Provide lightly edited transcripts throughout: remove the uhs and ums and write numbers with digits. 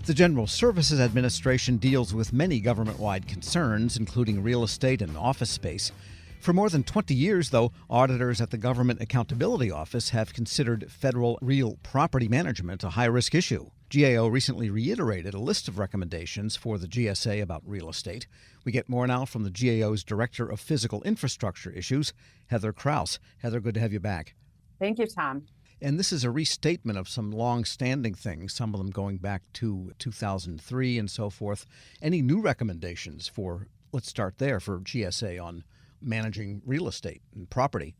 The General Services Administration deals with many government-wide concerns, including real estate and office space. For more than 20 years, though, auditors at the Government Accountability Office have considered federal real property management a high-risk issue. GAO recently reiterated a list of recommendations for the GSA about real estate. We get more now from the GAO's Director of Physical Infrastructure Issues, Heather Krause. Heather, good to have you back. Thank you, Tom. And this is a restatement of some long-standing things, some of them going back to 2003 and so forth. Any new recommendations let's start there, for GSA on managing real estate and property?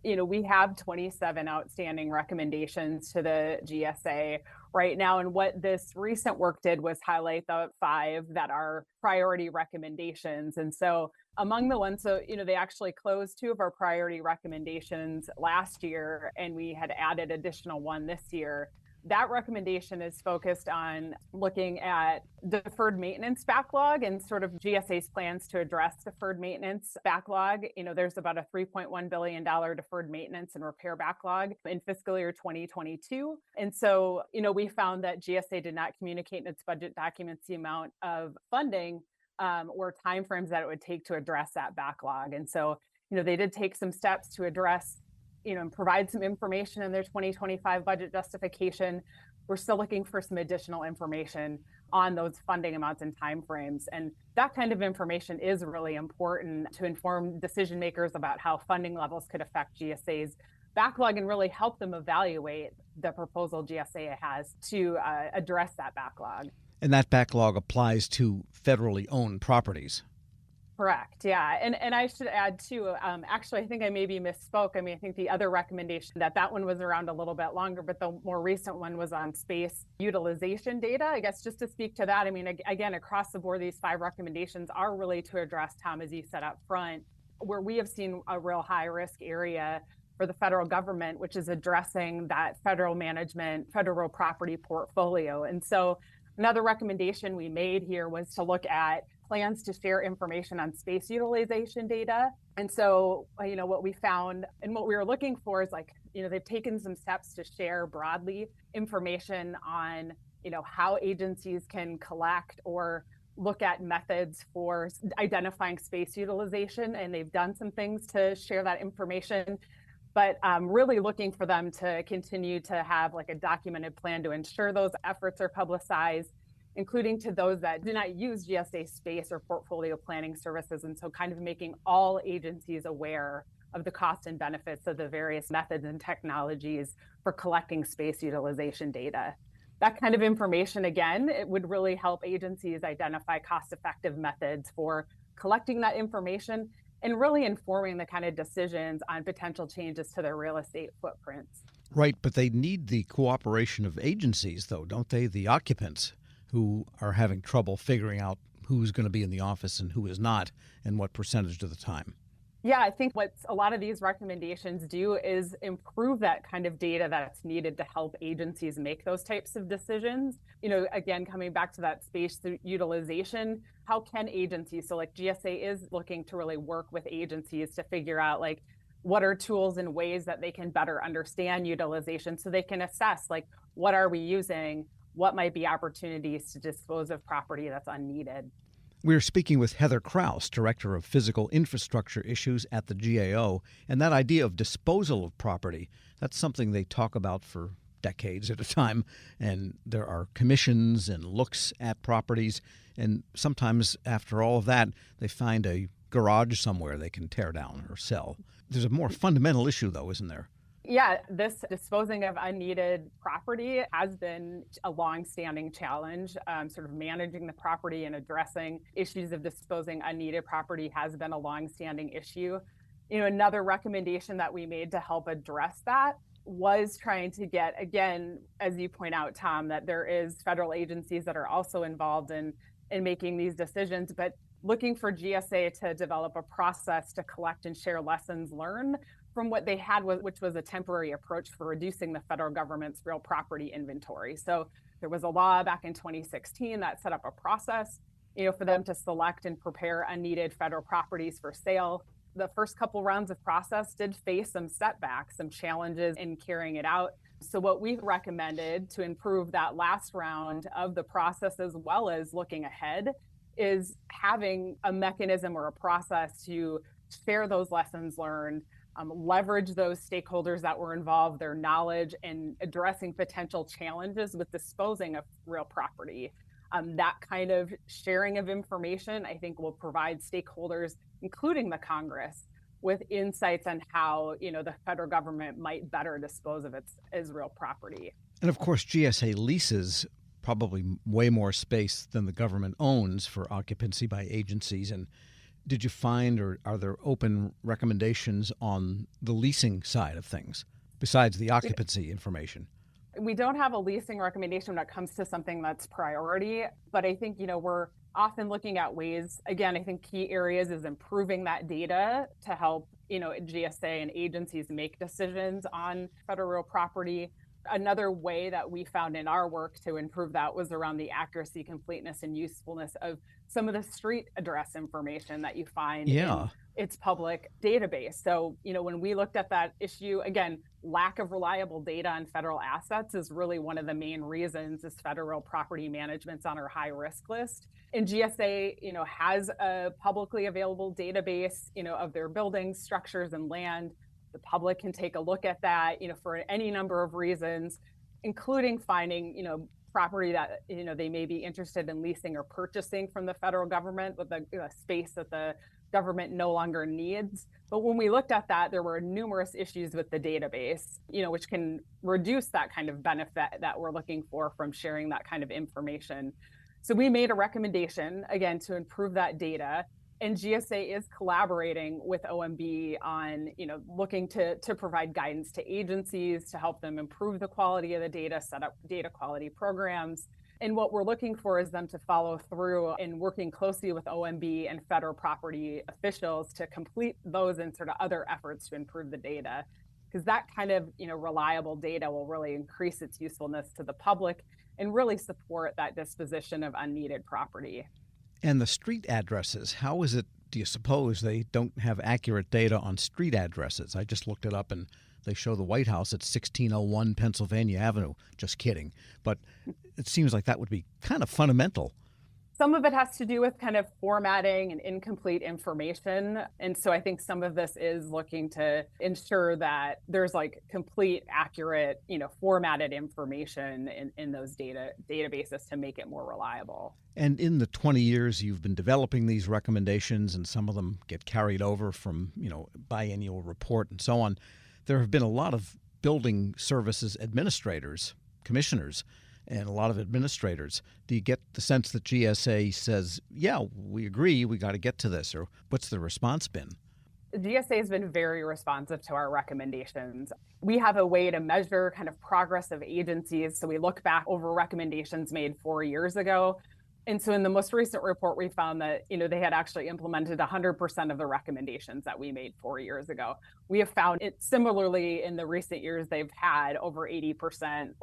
We have 27 outstanding recommendations to the GSA right now. And what this recent work did was highlight the 5 that are priority recommendations. And so among the ones, they actually closed 2 of our priority recommendations last year, and we had added additional 1 this year. That recommendation is focused on looking at deferred maintenance backlog and sort of GSA's plans to address deferred maintenance backlog. There's about a $3.1 billion deferred maintenance and repair backlog in fiscal year 2022. And so, we found that GSA did not communicate in its budget documents the amount of funding or timeframes that it would take to address that backlog. And so, they did take some steps to address and provide some information in their 2025 budget justification. We're still looking for some additional information on those funding amounts and timeframes. And that kind of information is really important to inform decision makers about how funding levels could affect GSA's backlog and really help them evaluate the proposal GSA has to address that backlog. And that backlog applies to federally owned properties. Correct. Yeah. And I should add too, actually, I think I maybe misspoke. I think the other recommendation that one was around a little bit longer, but the more recent one was on space utilization data. I guess just to speak to that, again, across the board, these 5 recommendations are really to address, Tom, as you said up front, where we have seen a real high risk area for the federal government, which is addressing that federal management, federal property portfolio. And so another recommendation we made here was to look at plans to share information on space utilization data. And so, what we found and what we were looking for is they've taken some steps to share broadly information on, how agencies can collect or look at methods for identifying space utilization. And they've done some things to share that information, but really looking for them to continue to have a documented plan to ensure those efforts are publicized, including to those that do not use GSA space or portfolio planning services. And so kind of making all agencies aware of the costs and benefits of the various methods and technologies for collecting space utilization data. That kind of information, again, it would really help agencies identify cost-effective methods for collecting that information and really informing the kind of decisions on potential changes to their real estate footprints. Right, but they need the cooperation of agencies, though, don't they? The occupants, who are having trouble figuring out who's going to be in the office and who is not, and what percentage of the time. Yeah, I think what a lot of these recommendations do is improve that kind of data that's needed to help agencies make those types of decisions. Again, coming back to that space utilization, how can agencies, so GSA is looking to really work with agencies to figure out what are tools and ways that they can better understand utilization so they can assess what are we using, what might be opportunities to dispose of property that's unneeded. We're speaking with Heather Krause, Director of Physical Infrastructure Issues at the GAO. And that idea of disposal of property, that's something they talk about for decades at a time. And there are commissions and looks at properties. And sometimes after all of that, they find a garage somewhere they can tear down or sell. There's a more fundamental issue, though, isn't there? Yeah, this disposing of unneeded property has been a long-standing challenge. Sort of managing the property and addressing issues of disposing unneeded property has been a long-standing issue. Another recommendation that we made to help address that was trying to get, again, as you point out, Tom, that there is federal agencies that are also involved in making these decisions, but looking for GSA to develop a process to collect and share lessons learned from what they had, which was a temporary approach for reducing the federal government's real property inventory. So there was a law back in 2016 that set up a process, for them to select and prepare unneeded federal properties for sale. The first couple rounds of process did face some setbacks, some challenges in carrying it out. So what we've recommended to improve that last round of the process, as well as looking ahead, is having a mechanism or a process to share those lessons learned, leverage those stakeholders that were involved, their knowledge, and addressing potential challenges with disposing of real property. That kind of sharing of information, I think, will provide stakeholders, including the Congress, with insights on how, the federal government might better dispose of its real property. And of course, GSA leases probably way more space than the government owns for occupancy by agencies. And did you find, or are there open recommendations on the leasing side of things besides the occupancy information? We don't have a leasing recommendation when it comes to something that's priority, but I think, we're often looking at ways, again, I think key areas is improving that data to help, GSA and agencies make decisions on federal real property. Another way that we found in our work to improve that was around the accuracy, completeness, and usefulness of some of the street address information that you find in its public database. So, when we looked at that issue, again, lack of reliable data on federal assets is really one of the main reasons this federal property management's on our high risk list. And GSA, has a publicly available database, of their buildings, structures, and land. The public can take a look at that, for any number of reasons, including finding, property that, they may be interested in leasing or purchasing from the federal government with a space that the government no longer needs. But when we looked at that, there were numerous issues with the database, which can reduce that kind of benefit that we're looking for from sharing that kind of information. So we made a recommendation, again, to improve that data. And GSA is collaborating with OMB on, looking to provide guidance to agencies to help them improve the quality of the data, set up data quality programs. And what we're looking for is them to follow through in working closely with OMB and federal property officials to complete those and sort of other efforts to improve the data. Because that kind of, reliable data will really increase its usefulness to the public and really support that disposition of unneeded property. And the street addresses, how is it, do you suppose, they don't have accurate data on street addresses? I just looked it up and they show the White House at 1601 Pennsylvania Avenue. Just kidding. But it seems like that would be kind of fundamental. Some of it has to do with kind of formatting and incomplete information. And so I think some of this is looking to ensure that there's complete, accurate, formatted information in those databases to make it more reliable. And in the 20 years you've been developing these recommendations, and some of them get carried over from, biennial report and so on, there have been a lot of building services administrators, commissioners, and a lot of administrators. Do you get the sense that GSA says, yeah, we agree, we got to get to this? Or what's the response been? GSA has been very responsive to our recommendations. We have a way to measure kind of progress of agencies. So we look back over recommendations made 4 years ago. And so in the most recent report, we found that, they had actually implemented 100% of the recommendations that we made 4 years ago. We have found it similarly in the recent years, they've had over 80%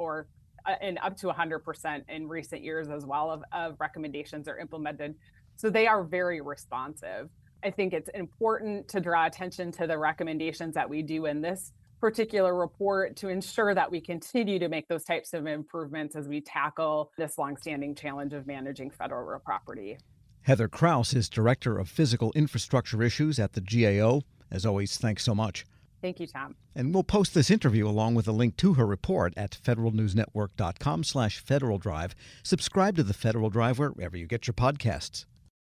and up to 100% in recent years as well of recommendations are implemented. So they are very responsive. I think it's important to draw attention to the recommendations that we do in this particular report to ensure that we continue to make those types of improvements as we tackle this longstanding challenge of managing federal real property. Heather Krause is Director of Physical Infrastructure Issues at the GAO. As always, thanks so much. Thank you, Tom. And we'll post this interview along with a link to her report at federalnewsnetwork.com/Federal Drive. Subscribe to the Federal Drive wherever you get your podcasts.